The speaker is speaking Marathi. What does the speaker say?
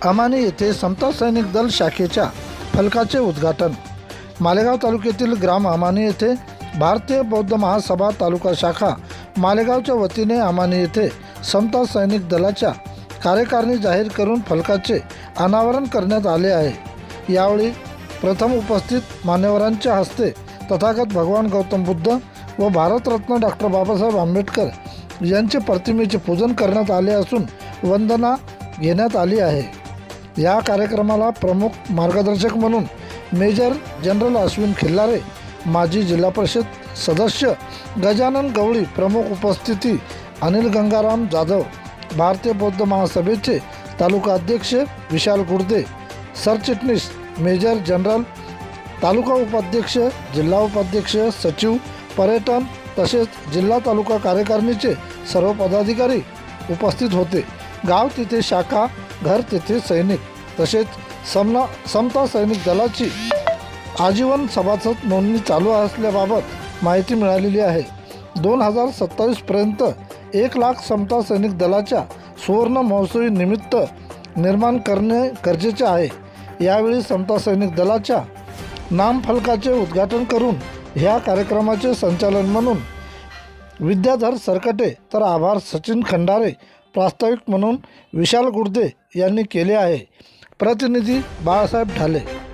अमानी येथे समता सैनिक दल शाखेच्या फलकाचे उद्घाटन। मालेगाव तालुक्यातील ग्राम अमानी येथे भारतीय बौद्ध महासभा तालुका शाखा मालेगावच्या वतीने अमानी येथे समता सैनिक दलाच्या कार्यकारिणी जाहीर करून फलकाचे अनावरण करण्यात आले आहे। यावेळी प्रथम उपस्थित मान्यवरांच्या हस्ते तथागत भगवान गौतम बुद्ध व भारतरत्न डॉक्टर बाबासाहेब आंबेडकर यांचे प्रतिमेचे पूजन करण्यात आले असून वंदना घेण्यात आली आहे। या कार्यक्रमाला प्रमुख मार्गदर्शक म्हणून मेजर जनरल अश्विन खिल्लारे, माजी जिल्हा परिषद सदस्य गजानन गवळी, प्रमुख उपस्थिती अनिल गंगाराम जाधव, भारतीय बौद्ध महासभेचे तालुका अध्यक्ष विशाल गुर्दे, सरचिटणीस मेजर जनरल, तालुका उपाध्यक्ष, जिल्हा उपाध्यक्ष, सचिव पर्यटन तसेच जिल्हा तालुका कार्यकारिणीचे सर्व पदाधिकारी उपस्थित होते। गाव तिथे शाखा, घर तिथे सैनिक तसेच समता सैनिक दलाची आजीवन सभासद नोंदणी चालू असल्याबाबत माहिती मिळालेली आहे। 2027 पर्यंत 1 लाख समता सैनिक दलाच्या सुवर्ण महोत्सवी निमित्त निर्माण करणे गरजेचे आहे। यावेळी समता सैनिक दलाच्या नामफलकाचे उद्घाटन करून ह्या कार्यक्रमाचे संचालन म्हणून विद्याधर सरकटे तर आभार सचिन खंडारे, प्रास्ताविक म्हणून विशाल गुर्दे यांनी केले आहे। प्रतिनिधी बाळासाहेब ढाले।